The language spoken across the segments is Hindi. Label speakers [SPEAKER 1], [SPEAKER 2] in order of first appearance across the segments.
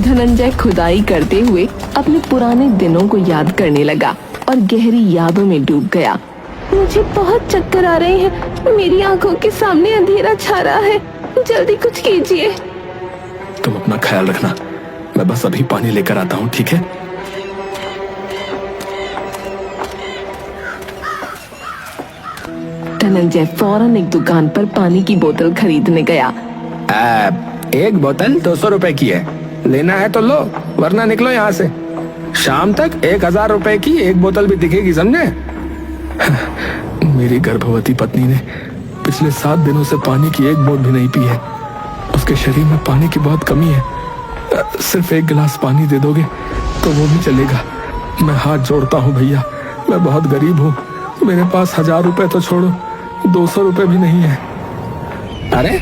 [SPEAKER 1] धनंजय खुदाई करते हुए अपने पुराने दिनों को याद करने लगा और गहरी यादों में डूब गया। मुझे बहुत चक्कर आ रहे हैं, मेरी आंखों के सामने अंधेरा छा रहा है, जल्दी कुछ कीजिए।
[SPEAKER 2] तुम अपना ख्याल रखना, मैं बस अभी पानी लेकर आता हूँ, ठीक है?
[SPEAKER 1] धनंजय फौरन एक दुकान पर पानी की बोतल खरीदने गया।
[SPEAKER 2] एक बोतल 200 रुपए की है, लेना है तो लो, वरना निकलो यहाँ से। शाम तक 1000 रुपए की एक बोतल भी दिखेगी, समझे? मेरी गर्भवती पत्नी ने पिछले 7 दिनों से पानी की एक बूंद भी नहीं पी है। उसके शरीर में पानी की बहुत कमी है। सिर्फ एक गिलास पानी दे दोगे तो वो भी चलेगा। मैं हाथ जोड़ता हूँ भैया, मैं बहुत गरीब हूँ, मेरे पास 1000 रुपए तो छोड़ो, 200 रुपए भी नहीं है। अरे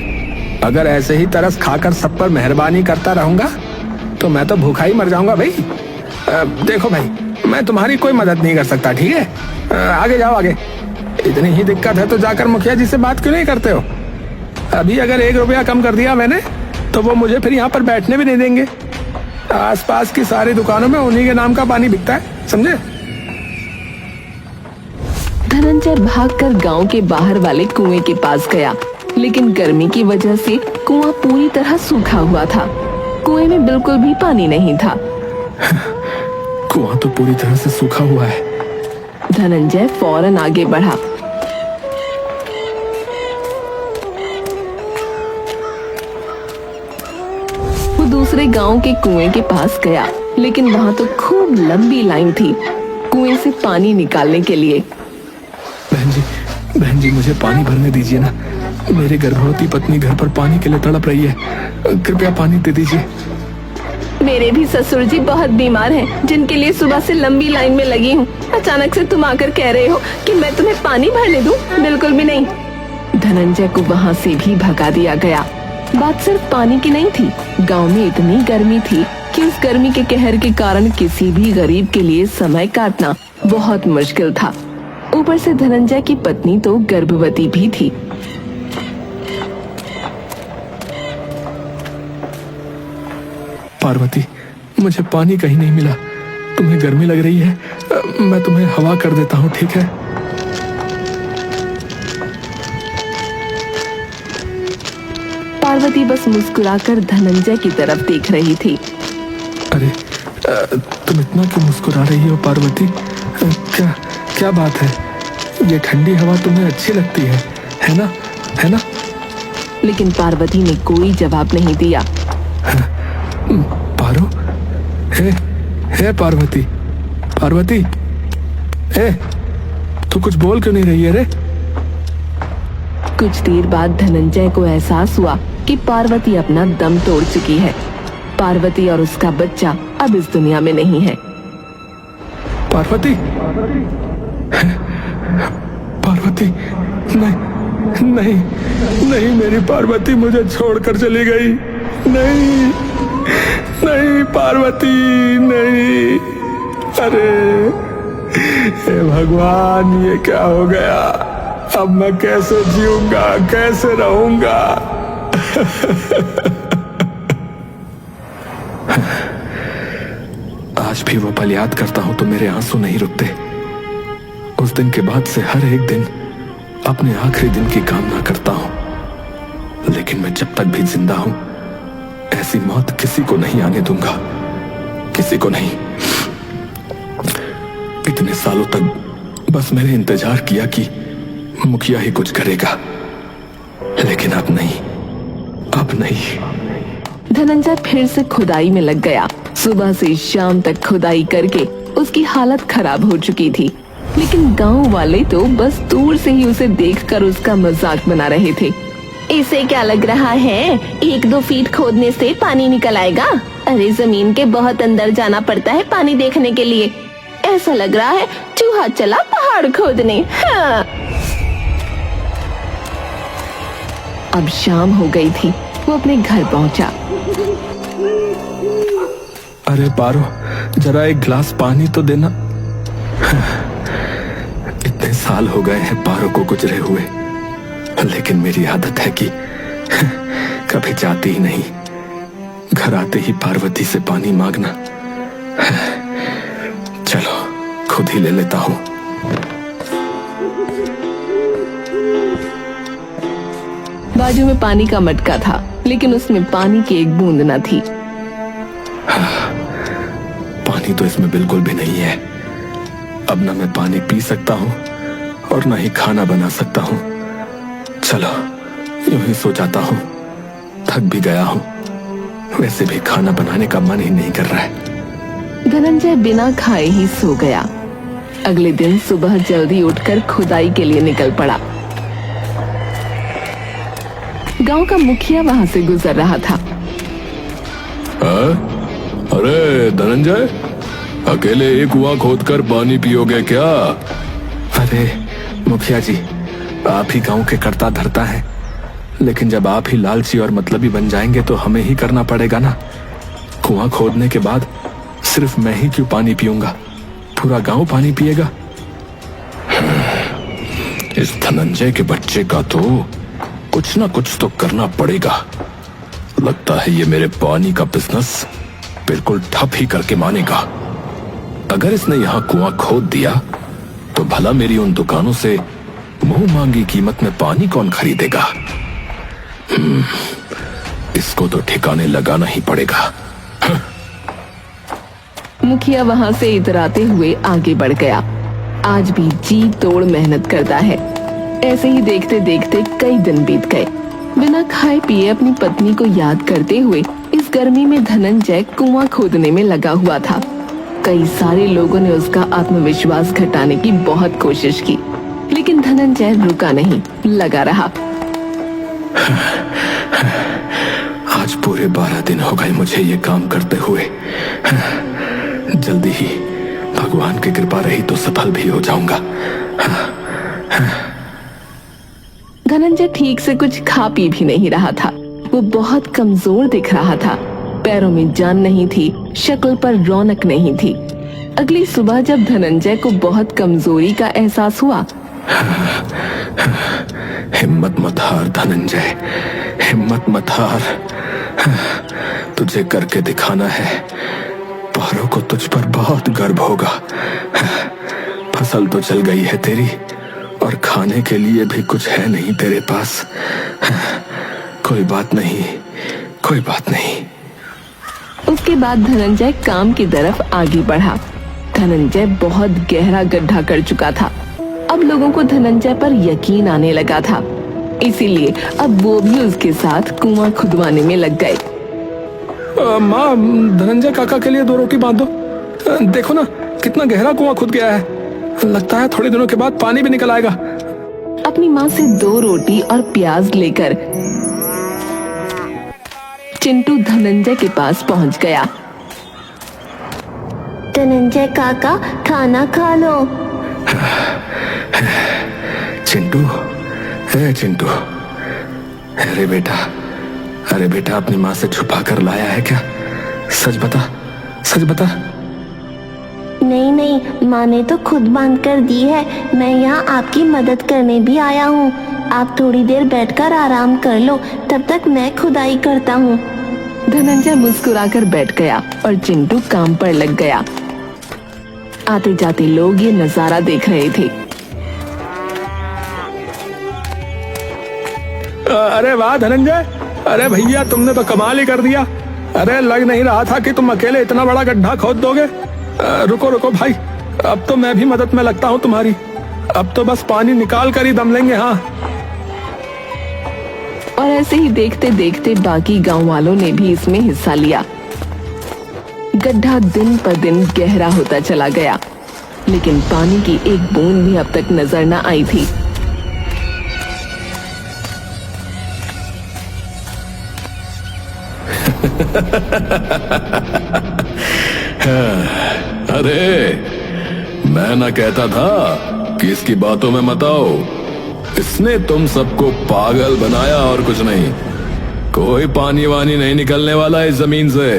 [SPEAKER 2] अगर ऐसे ही तरस खाकर सब पर मेहरबानी करता रहूंगा तो मैं तो भूखा ही मर जाऊंगा भाई। देखो भाई, मैं तुम्हारी कोई मदद नहीं कर सकता, ठीक है? आगे जाओ आगे। इतनी ही दिक्कत है तो जाकर मुखिया जी से बात क्यों नहीं करते हो? अभी अगर 1 रुपया कम कर दिया मैंने तो वो मुझे फिर यहाँ पर बैठने भी नहीं देंगे। आसपास की सारी दुकानों में उन्हीं के नाम का पानी बिकता है, समझे?
[SPEAKER 1] धनंजय भागकर गांव के बाहर वाले कुएं के पास गया, लेकिन गर्मी की वजह से कुआं पूरी तरह सूखा हुआ था। कुएं में बिल्कुल भी पानी नहीं था।
[SPEAKER 2] कुआं तो पूरी तरह से सूखा हुआ है।
[SPEAKER 1] धनंजय फौरन आगे बढ़ा। वो दूसरे गांव के कुएं के पास गया, लेकिन वहां तो खूब लंबी लाइन थी कुएं से पानी निकालने के लिए।
[SPEAKER 2] बहन जी मुझे पानी भरने दीजिए ना, मेरी गर्भवती पत्नी घर पर पानी के लिए तड़प रही है, कृपया पानी दे दीजिए।
[SPEAKER 1] मेरे भी ससुर जी बहुत बीमार हैं, जिनके लिए सुबह से लंबी लाइन में लगी हूँ। अचानक से तुम आकर कह रहे हो कि मैं तुम्हें पानी भरने दूं? बिल्कुल भी नहीं। धनंजय को वहाँ से भी भगा दिया गया। बात सिर्फ पानी की नहीं थी, गांव में इतनी गर्मी थी कि उस गर्मी के कहर के कारण किसी भी गरीब के लिए समय काटना बहुत मुश्किल था। ऊपर से धनंजय की पत्नी तो गर्भवती भी थी।
[SPEAKER 2] पार्वती, मुझे पानी कहीं नहीं मिला। तुम्हें गर्मी लग रही है, मैं तुम्हें हवा कर देता हूँ, ठीक है?
[SPEAKER 1] पार्वती बस मुस्कुराकर धनंजय की तरफ देख रही थी।
[SPEAKER 2] अरे तुम इतना क्यों मुस्कुरा रही हो पार्वती? क्या बात है? ये ठंडी हवा तुम्हें अच्छी लगती है ना? है ना?
[SPEAKER 1] लेकिन पार्वती ने कोई जवाब नहीं दिया।
[SPEAKER 2] पारो, हे पार्वती, पार्वती, तू कुछ बोल क्यों नहीं रही है रे?
[SPEAKER 1] कुछ देर बाद धनंजय को एहसास हुआ कि पार्वती अपना दम तोड़ चुकी है। पार्वती और उसका बच्चा अब इस दुनिया में नहीं है।
[SPEAKER 2] पार्वती, पार्वती, नहीं, मेरी पार्वती मुझे छोड़कर चली गई। नहीं पार्वती, नहीं। अरे हे भगवान, ये क्या हो गया? अब मैं कैसे जीऊंगा, कैसे रहूंगा? आज भी वो पल याद करता हूं तो मेरे आंसू नहीं रुकते। उस दिन के बाद से हर एक दिन अपने आखिरी दिन की कामना करता हूं, लेकिन मैं जब तक भी जिंदा हूं ऐसी मौत किसी को नहीं आने दूंगा, किसी को नहीं। इतने सालों तक बस मैंने इंतजार किया कि मुखिया ही कुछ करेगा, लेकिन अब नहीं।
[SPEAKER 1] धनंजय फिर से खुदाई में लग गया। सुबह से शाम तक खुदाई करके उसकी हालत खराब हो चुकी थी, लेकिन गांव वाले तो बस दूर से ही उसे देखकर उसका मजाक बना रहे थे। इसे क्या लग रहा है, 1-2 फीट खोदने से पानी निकल आएगा? अरे जमीन के बहुत अंदर जाना पड़ता है पानी देखने के लिए। ऐसा लग रहा है चूहा चला पहाड़ खोदने। हाँ। अब शाम हो गई थी, वो अपने घर पहुंचा।
[SPEAKER 2] अरे पारो, जरा एक गिलास पानी तो देना। इतने साल हो गए हैं पारो को गुजरे हुए, लेकिन मेरी आदत है कि कभी जाती ही नहीं। घर आते ही पार्वती से पानी मांगना। चलो खुद ही ले लेता हूं।
[SPEAKER 1] बाजू में पानी का मटका था, लेकिन उसमें पानी की एक बूंद न थी।
[SPEAKER 2] पानी तो इसमें बिल्कुल भी नहीं है। अब ना मैं पानी पी सकता हूँ और ना ही खाना बना सकता हूँ। चलो यूं ही सो जाता हूँ, थक भी गया हूँ। वैसे भी खाना बनाने का मन ही नहीं कर रहा है।
[SPEAKER 1] धनंजय बिना खाए ही सो गया। अगले दिन सुबह जल्दी उठकर खुदाई के लिए निकल पड़ा। गांव का मुखिया वहां से गुजर रहा था।
[SPEAKER 2] अरे धनंजय, अकेले एक कुआं खोदकर पानी पियोगे क्या? अरे मुखिया जी, आप ही गांव के कर्ता धर्ता हैं, लेकिन जब आप ही लालची और मतलबी बन जाएंगे तो हमें ही करना पड़ेगा ना। कुआं खोदने के बाद सिर्फ मैं ही क्यों पानी पीऊंगा, पूरा गांव पानी पिएगा। इस धनंजय के बच्चे का तो कुछ ना कुछ तो करना पड़ेगा। लगता है ये मेरे पानी का बिजनेस बिल्कुल ठप ही करके मानेगा। अगर इसने यहां कुआं खोद दिया तो भला मेरी उन दुकानों से मुंह मांगी कीमत में पानी कौन खरीदेगा। इसको तो ठिकाने लगाना ही पड़ेगा।
[SPEAKER 1] मुखिया वहां से इतराते हुए आगे बढ़ गया। आज भी जी तोड़ मेहनत करता है। ऐसे ही देखते देखते कई दिन बीत गए। बिना खाए पिए अपनी पत्नी को याद करते हुए इस गर्मी में धनंजय कुआं खोदने में लगा हुआ था। कई सारे लोगों ने उसका आत्मविश्वास घटाने की बहुत कोशिश की, लेकिन धनंजय रुका नहीं, लगा रहा।
[SPEAKER 2] आज पूरे 12 दिन हो गए मुझे ये काम करते हुए। जल्दी ही भगवान की कृपा रही तो सफल भी हो जाऊंगा।
[SPEAKER 1] धनंजय ठीक से कुछ खा पी भी नहीं रहा था। वो बहुत कमजोर दिख रहा था। पैरों में जान नहीं थी, शक्ल पर रौनक नहीं थी। अगली सुबह जब धनंजय को बहुत कमजोरी का एहसास हुआ।
[SPEAKER 2] हिम्मत मत हार धनंजय, हिम्मत मत हार। तुझे करके दिखाना है। पारों को तुझ पर बहुत गर्व होगा। फसल तो चल गई है तेरी और खाने के लिए भी कुछ है नहीं तेरे पास। कोई बात नहीं, कोई बात नहीं।
[SPEAKER 1] उसके बाद धनंजय काम की तरफ आगे बढ़ा। धनंजय बहुत गहरा गड्ढा कर चुका था। अब लोगों को धनंजय पर यकीन आने लगा था, इसीलिए अब वो भी उसके साथ कुआं खुदवाने में लग गए।
[SPEAKER 2] माँ, धनंजय काका के लिए 2 रोटी बांध दो। देखो ना कितना गहरा कुआं खुद गया है। लगता है थोड़े दिनों के बाद पानी भी निकल आएगा।
[SPEAKER 1] अपनी माँ से 2 रोटी और प्याज लेकर चिंटू धनंजय के पास पहुंच गया।
[SPEAKER 3] धनंजय काका, खाना खा लो।
[SPEAKER 2] चिंटू, हे चिंटू, अरे बेटा अपनी माँ से छुपा कर लाया है क्या? सच बता, सच बता।
[SPEAKER 3] नहीं, माँ ने तो खुद बांध कर दी है। मैं यहाँ आपकी मदद करने भी आया हूँ। आप थोड़ी देर बैठकर आराम कर लो, तब तक मैं खुदाई करता हूँ।
[SPEAKER 1] धनंजय मुस्कुराकर बैठ गया और चिंटू काम पर लग गया। आते जाते लोग ये नजारा देख रहे थे।
[SPEAKER 2] अरे वाह धनंजय, अरे भैया तुमने तो कमाल ही कर दिया। अरे लग नहीं रहा था कि तुम अकेले इतना बड़ा गड्ढा खोद दोगे। रुको भाई, अब तो मैं भी मदद में लगता हूँ तुम्हारी। अब तो बस पानी निकाल कर ही दम लेंगे। हाँ।
[SPEAKER 1] और ऐसे ही देखते देखते बाकी गांव वालों ने भी इसमें हिस्सा लिया। गड्ढा दिन पर दिन गहरा होता चला गया, लेकिन पानी की एक बूंद भी अब तक नजर न आई थी।
[SPEAKER 2] अरे मैं ना कहता था कि इसकी बातों में मत आओ। इसने तुम सबको पागल बनाया और कुछ नहीं। कोई पानी वानी नहीं निकलने वाला इस जमीन से।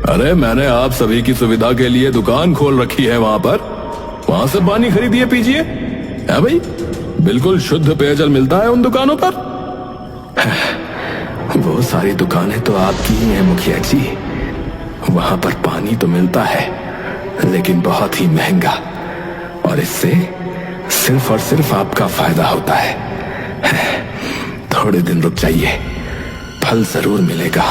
[SPEAKER 2] अरे मैंने आप सभी की सुविधा के लिए दुकान खोल रखी है वहां से पानी खरीदिए पीजिए। है भाई, बिल्कुल शुद्ध पेयजल मिलता है उन दुकानों पर। वो सारी दुकानें तो आपकी ही हैं मुखिया जी। वहां पर पानी तो मिलता है, लेकिन बहुत ही महंगा, और इससे सिर्फ और सिर्फ आपका फायदा होता है। थोड़े दिन रुक जाइए, फल जरूर मिलेगा।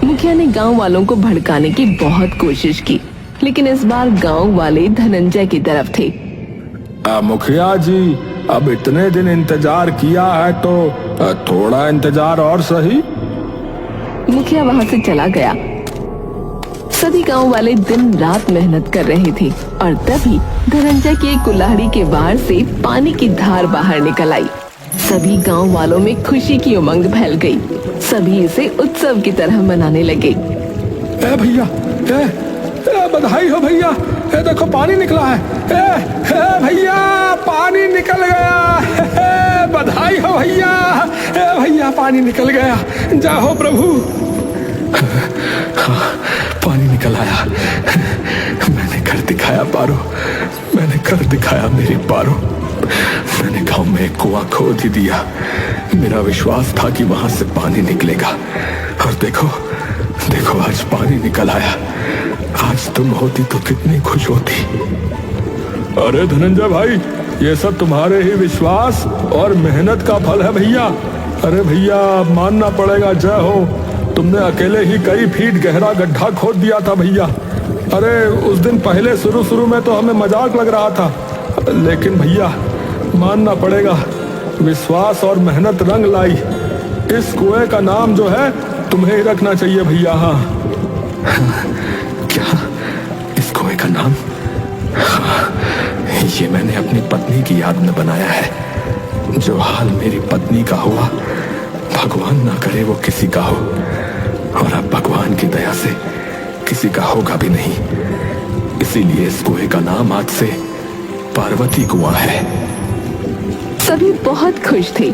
[SPEAKER 1] मुखिया ने गांव वालों को भड़काने की बहुत कोशिश की, लेकिन इस बार गांव वाले धनंजय की तरफ थे।
[SPEAKER 2] मुखिया जी, अब इतने दिन इंतजार किया है तो थोड़ा इंतजार और सही।
[SPEAKER 1] मुखिया वहां से चला गया। सभी गांव वाले दिन रात मेहनत कर रहे थे, और तभी धनंजय की एक कुल्हाड़ी के बाहर से पानी की धार बाहर निकल आई। सभी गांव वालों में खुशी की उमंग फैल गई। सभी इसे उत्सव की तरह मनाने लगे।
[SPEAKER 2] भैया, बधाई हो भैया, देखो पानी निकला है। भैया, पानी निकल गया। बधाई हो भैया। भैया, पानी निकल गया। जाओ प्रभु। पानी निकल आया। मैंने कर दिखाया पारो, मैंने कर दिखाया मेरी पारो। मैंने गांव में एक कुआं खोद ही दिया। मेरा विश्वास था कि वहां से पानी निकलेगा, और देखो देखो आज पानी निकल आया। आज तुम होती तो कितनी खुश होती। अरे धनंजय भाई, ये सब तुम्हारे ही विश्वास और मेहनत का फल है भैया। अरे भैया, मानना पड़ेगा, जय हो। तुमने अकेले ही कई फीट गहरा गड्ढा खोद दिया था भैया। अरे उस दिन पहले शुरू में तो हमें मजाक लग रहा था, लेकिन भैया मानना पड़ेगा, विश्वास और मेहनत रंग लाई। इस कुएं का नाम जो है तुम्हें ही रखना चाहिए भैया। हाँ, क्या इस कुएं का नाम? हाँ, ये मैंने अपनी पत्नी की याद में बनाया है। जो हाल मेरी पत्नी का हुआ, भगवान ना करे वो किसी का हो, और अब भगवान की दया से किसी का होगा भी नहीं। इसीलिए इस कुएं का नाम आज से पार्वती कुआं है।
[SPEAKER 1] सभी बहुत खुश थे।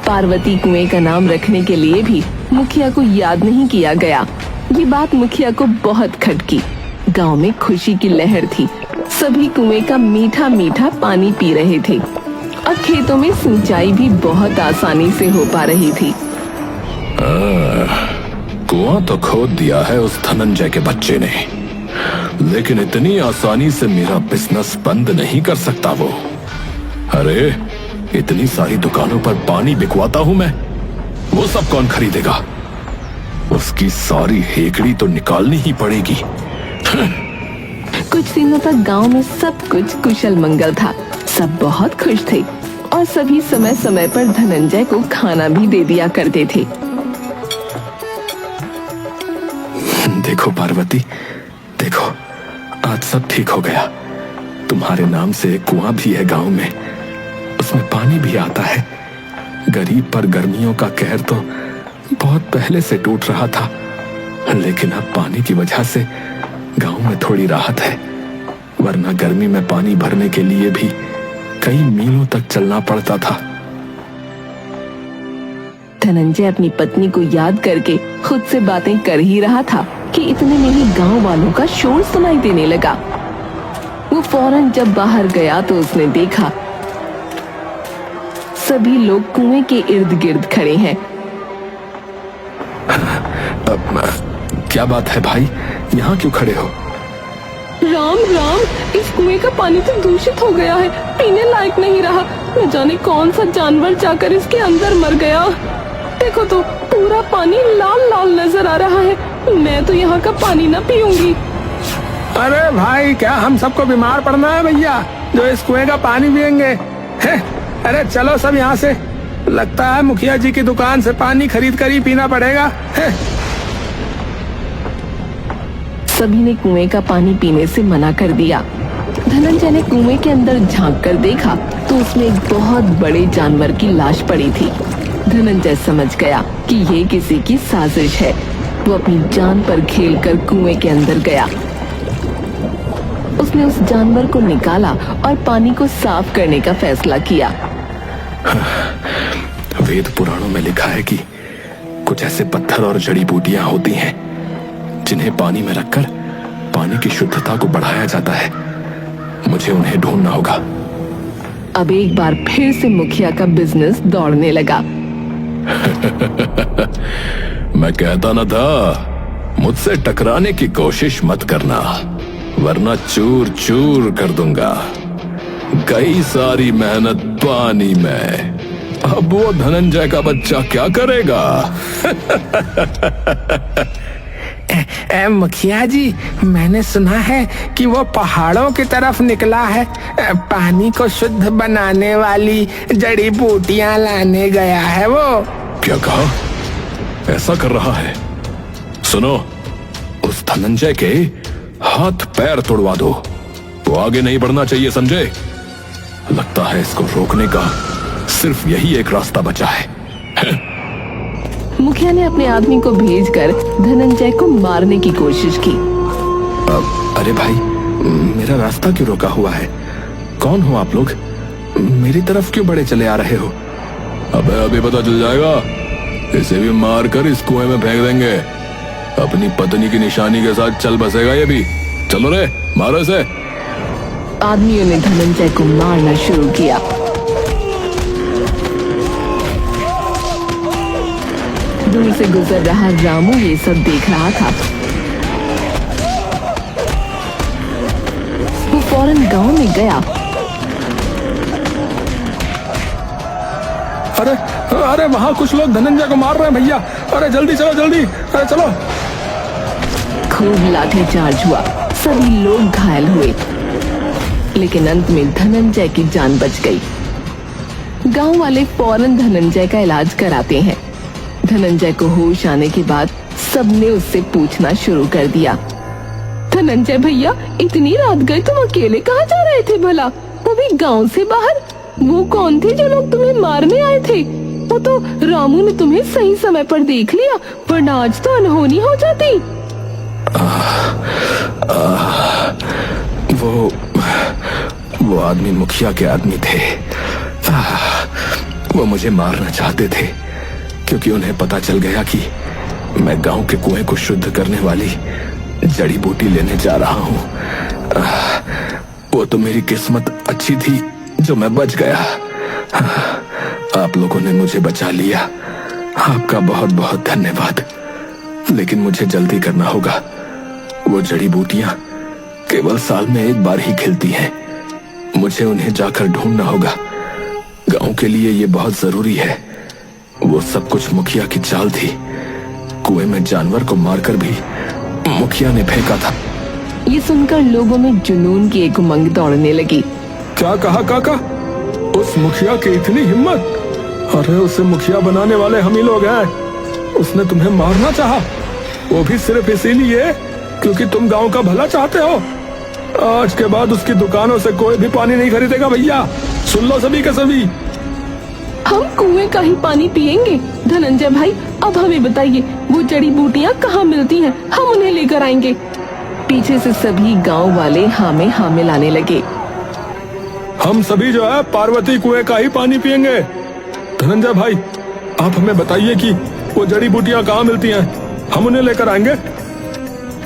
[SPEAKER 1] पार्वती कुएं का नाम रखने के लिए भी मुखिया को याद नहीं किया गया। ये बात मुखिया को बहुत खटकी। गांव में खुशी की लहर थी। सभी कुएं का मीठा मीठा पानी पी रहे थे, और खेतों में सिंचाई भी बहुत आसानी से हो पा रही थी।
[SPEAKER 2] कुआं तो खोद दिया है उस धनंजय के बच्चे ने, लेकिन इतनी आसानी से मेरा बिजनेस बंद नहीं कर सकता वो। अरे इतनी सारी दुकानों पर पानी बिकवाता हूं मैं, वो सब कौन खरीदेगा? उसकी सारी हेकड़ी तो निकालनी ही पड़ेगी।
[SPEAKER 1] कुछ दिनों तक गांव में सब कुछ कुशल मंगल था। सब बहुत खुश थे, और सभी समय समय पर धनंजय को खाना भी दे दिया करते थे।
[SPEAKER 2] देखो पार्वती, देखो आज सब ठीक हो गया। तुम्हारे नाम से एक कुआं भी है गांव में, उसमें पानी भी आता है। गरीब पर गर्मियों का कहर तो बहुत पहले से टूट रहा था, लेकिन अब पानी की वजह से गांव में थोड़ी राहत है। वरना गर्मी में पानी भरने के लिए भी कई मीलों तक चलना पड़ता था।
[SPEAKER 1] धनंजय अपनी पत्नी को याद करके खुद से बातें कर ही रहा था कि इतने में ही गांव वालों का शोर सुनाई देने लगा। वो फौरन जब बाहर गया तो उसने देखा सभी लोग कुएं के इर्द गिर्द खड़े हैं।
[SPEAKER 2] क्या बात है भाई, यहाँ क्यों खड़े हो?
[SPEAKER 1] राम राम, इस कुएं का पानी तो दूषित हो गया है, पीने लायक नहीं रहा। न जाने कौन सा जानवर जाकर इसके अंदर मर गया। देखो तो पूरा पानी लाल लाल नजर आ रहा है। मैं तो यहाँ का पानी ना पीऊंगी।
[SPEAKER 2] अरे भाई, क्या हम सबको बीमार पड़ना है भैया जो इस कुएं का पानी पियेंगे? अरे चलो सब यहाँ से। लगता है मुखिया जी की दुकान से पानी खरीद कर ही पीना पड़ेगा।
[SPEAKER 1] सभी ने कुएं का पानी पीने से मना कर दिया। धनंजय ने कुएं के अंदर झांक कर देखा तो उसमें एक बहुत बड़े जानवर की लाश पड़ी थी। धनंजय समझ गया कि ये किसी की साजिश है। वो अपनी जान पर खेलकर कुएं के अंदर गया। उसने उस जानवर को निकाला और पानी को साफ करने का फैसला किया।
[SPEAKER 2] वेद पुराणों में लिखा है कि कुछ ऐसे पत्थर और जड़ी बूटियां होती हैं जिन्हें पानी में रखकर पानी की शुद्धता को बढ़ाया जाता है। मुझे उन्हें ढूंढना होगा।
[SPEAKER 1] अब एक बार फिर से मुखिया का बिजनेस दौड़ने लगा।
[SPEAKER 4] मैं कहता न था, मुझसे टकराने की कोशिश मत करना, वरना चूर चूर कर दूंगा। कई सारी मेहनत पानी में। अब वो धनंजय का बच्चा क्या करेगा?
[SPEAKER 5] मुखिया जी, मैंने सुना है कि वो पहाड़ों की तरफ निकला है, पानी को शुद्ध बनाने वाली जड़ी बूटियां लाने गया है वो।
[SPEAKER 4] क्या कहा? ऐसा कर रहा है? सुनो, उस धनंजय के हाथ पैर तोड़वा दो। वो आगे नहीं बढ़ना चाहिए, समझे? लगता है इसको रोकने का सिर्फ यही एक रास्ता बचा है।
[SPEAKER 1] मुखिया ने अपने आदमी को भेजकर धनंजय को मारने की कोशिश की।
[SPEAKER 2] अरे भाई, मेरा रास्ता क्यों रोका हुआ है? कौन हो आप लोग? मेरी तरफ क्यों बड़े चले आ रहे हो?
[SPEAKER 4] अबे अभी पता चल जाएगा। इसे भी मार कर इस कुएं में फेंक देंगे। अपनी पत्नी की निशानी के साथ चल बसेगा ये भी। चलो रे, मारो इसे।
[SPEAKER 1] आदमियों ने धनंजय को मारना शुरू किया। दूर से गुजर रहा रामू ये सब देख रहा था। वो फौरन गांव में गया।
[SPEAKER 2] अरे अरे, वहाँ कुछ लोग धनंजय को मार रहे हैं भैया। अरे जल्दी चलो, जल्दी, अरे चलो।
[SPEAKER 1] खूब लाठीचार्ज हुआ, सभी लोग घायल हुए, लेकिन अंत में धनंजय की जान बच गई। गांव वाले फौरन धनंजय का इलाज कराते हैं। धनंजय को होश आने के बाद सबने उससे पूछना शुरू कर दिया। धनंजय भैया, इतनी रात गए तुम अकेले कहाँ जा रहे थे भला? वो भी गांव से बाहर। वो कौन थे जो लोग तुम्हें मारने आए थे? वो तो रामू ने तुम्हें सही समय पर देख लिया, वरना आज तो अनहोनी हो जाती।
[SPEAKER 2] वो आदमी मुखिया के आदमी थे। वो मुझे मारना चाहते थे क्योंकि उन्हें पता चल गया कि मैं गांव के कुएं को शुद्ध करने वाली जड़ी बूटी लेने जा रहा हूं। वो तो मेरी किस्मत अच्छी थी जो मैं बच गया। आप लोगों ने मुझे बचा लिया, आपका बहुत बहुत धन्यवाद। लेकिन मुझे जल्दी करना होगा। वो जड़ी बूटियां केवल साल में एक बार ही खिलती हैं। मुझे उन्हें जाकर ढूंढना होगा। गांव के लिए ये बहुत जरूरी है। वो सब कुछ मुखिया की चाल थी। कुएं में जानवर को मारकर भी मुखिया ने फेंका था।
[SPEAKER 1] ये सुनकर लोगों में जुनून की एक उमंग दौड़ने लगी।
[SPEAKER 2] क्या कहा काका? उस मुखिया की इतनी हिम्मत? अरे उसे मुखिया बनाने वाले हम ही लोग हैं। उसने तुम्हें मारना चाहा, वो भी सिर्फ इसीलिए क्योंकि तुम गांव का भला चाहते हो। आज के बाद उसकी दुकानों से कोई भी पानी नहीं खरीदेगा भैया। सुन लो सभी के सभी।
[SPEAKER 1] हम कुएं का ही पानी पिएंगे। धनंजय भाई, अब हमें बताइए वो जड़ी बूटियां कहाँ मिलती हैं? हम उन्हें लेकर आएंगे। पीछे से सभी गांव वाले हाँ में लाने लगे।
[SPEAKER 2] हम सभी जो है पार्वती कुएं का ही पानी पिएंगे। धनंजय भाई, आप हमें बताइए कि वो जड़ी बूटियां कहाँ मिलती हैं, हम उन्हें लेकर आएंगे।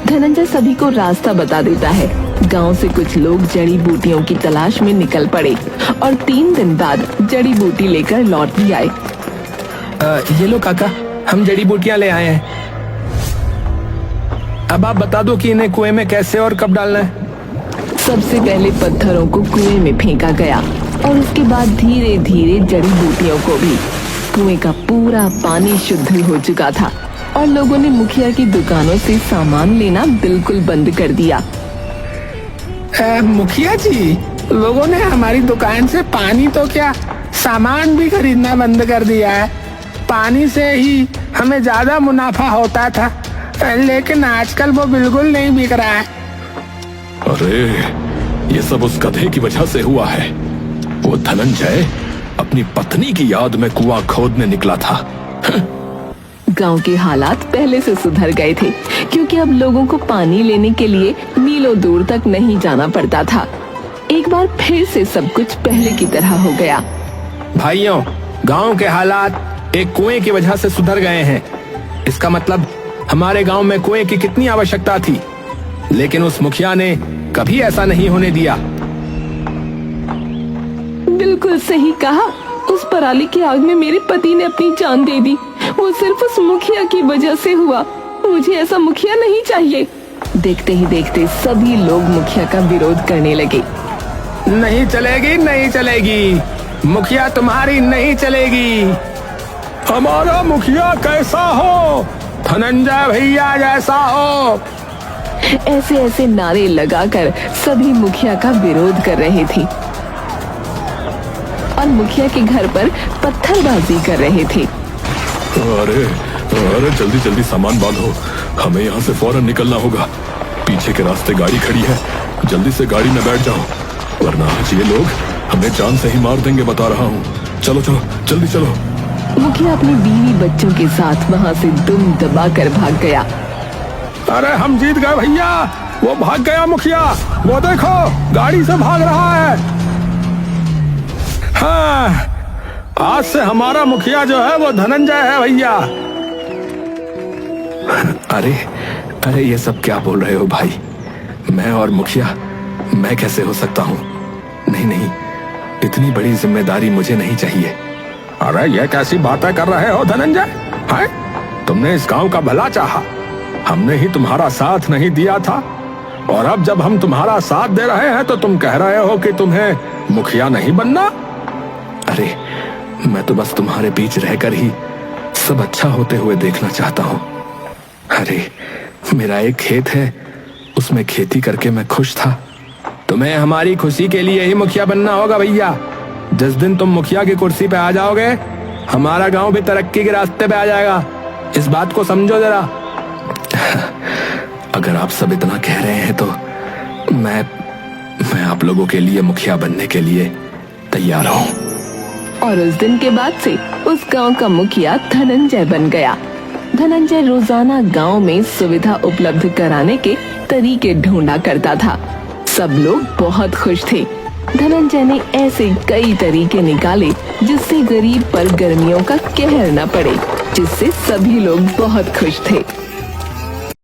[SPEAKER 1] धनंजय सभी को रास्ता बता देता है। गांव से कुछ लोग जड़ी बूटियों की तलाश में निकल पड़े और 3 दिन बाद जड़ी बूटी लेकर लौट भी आए।
[SPEAKER 5] ये लो काका, हम जड़ी बूटियां ले आए हैं। अब आप बता दो कि इन्हें कुएं में कैसे और कब डालना है।
[SPEAKER 1] सबसे पहले पत्थरों को कुएं में फेंका गया और उसके बाद धीरे धीरे जड़ी बूटियों को भी। कुएं का पूरा पानी शुद्ध हो चुका था और लोगों ने मुखिया की दुकानों से सामान लेना बिल्कुल बंद कर दिया।
[SPEAKER 5] मुखिया जी, लोगों ने हमारी दुकान से पानी तो क्या, सामान भी खरीदना बंद कर दिया है। पानी से ही हमें ज्यादा मुनाफा होता था, लेकिन आजकल वो बिल्कुल नहीं बिक रहा है।
[SPEAKER 4] अरे ये सब उस गधे की वजह से हुआ है। वो धनंजय अपनी पत्नी की याद में कुआं खोदने निकला था।
[SPEAKER 1] गांव के हालात पहले से सुधर गए थे क्योंकि अब लोगों को पानी लेने के लिए मीलों दूर तक नहीं जाना पड़ता था। एक बार फिर से सब कुछ पहले की तरह हो गया।
[SPEAKER 5] भाइयों, गांव के हालात एक कुएं की वजह से सुधर गए हैं। इसका मतलब हमारे गांव में कुएं की कितनी आवश्यकता थी, लेकिन उस मुखिया ने कभी ऐसा नहीं होने दिया।
[SPEAKER 1] बिल्कुल सही कहा। उस पराली की आग में मेरे पति ने अपनी जान दे दी। वो सिर्फ उस मुखिया की वजह से हुआ। मुझे ऐसा मुखिया नहीं चाहिए। देखते ही देखते सभी लोग मुखिया का विरोध करने लगे।
[SPEAKER 5] नहीं चलेगी, नहीं चलेगी, मुखिया तुम्हारी नहीं चलेगी। हमारा मुखिया कैसा हो? धनंजय भैया जैसा हो।
[SPEAKER 1] ऐसे ऐसे नारे लगाकर सभी मुखिया का विरोध कर रहे थे और मुखिया के घर पर पत्थरबाजी कर रहे थे।
[SPEAKER 4] अरे अरे जल्दी जल्दी सामान बांधो, हमें यहाँ से फौरन निकलना होगा। पीछे के रास्ते गाड़ी खड़ी है, जल्दी से गाड़ी में बैठ जाओ, वरना आज ये लोग हमें जान से ही मार देंगे, बता रहा हूँ। चलो चलो जल्दी चलो।
[SPEAKER 1] मुखिया अपनी बीवी बच्चों के साथ वहाँ से दुम दबा कर भाग गया।
[SPEAKER 5] अरे हम जीत गए भैया, वो भाग गया मुखिया, वो देखो गाड़ी से भाग रहा है। हाँ, आज से हमारा मुखिया जो है वो धनंजय है भैया।
[SPEAKER 2] अरे अरे ये सब क्या बोल रहे हो भाई? मैं और मुखिया, मैं कैसे हो सकता हूँ? नहीं नहीं, इतनी बड़ी जिम्मेदारी मुझे नहीं चाहिए।
[SPEAKER 5] अरे ये कैसी बातें कर रहे हो धनंजय? हैं? तुमने इस गांव का भला चाहा, हमने ही तुम्हारा साथ नहीं दिया था, और अब जब हम तुम्हारा साथ दे रहे हैं तो तुम कह रहे हो कि तुम्हें मुखिया नहीं बनना।
[SPEAKER 2] अरे मैं तो बस तुम्हारे बीच रहकर ही सब अच्छा होते हुए देखना चाहता हूँ। अरे मेरा एक खेत है, उसमें खेती करके मैं खुश था।
[SPEAKER 5] तुम्हें हमारी खुशी के लिए ही मुखिया बनना होगा भैया। जिस दिन तुम मुखिया की कुर्सी पे आ जाओगे, हमारा गांव भी तरक्की के रास्ते पे आ जाएगा। इस बात को समझो जरा।
[SPEAKER 2] अगर आप सब इतना कह रहे हैं तो मैं आप लोगों के लिए मुखिया बनने के लिए तैयार हूँ।
[SPEAKER 1] और उस दिन के बाद से उस गांव का मुखिया धनंजय बन गया। धनंजय रोजाना गांव में सुविधा उपलब्ध कराने के तरीके ढूंढा करता था। सब लोग बहुत खुश थे। धनंजय ने ऐसे कई तरीके निकाले जिससे गरीब पर गर्मियों का कहर न पड़े, जिससे सभी लोग बहुत खुश थे।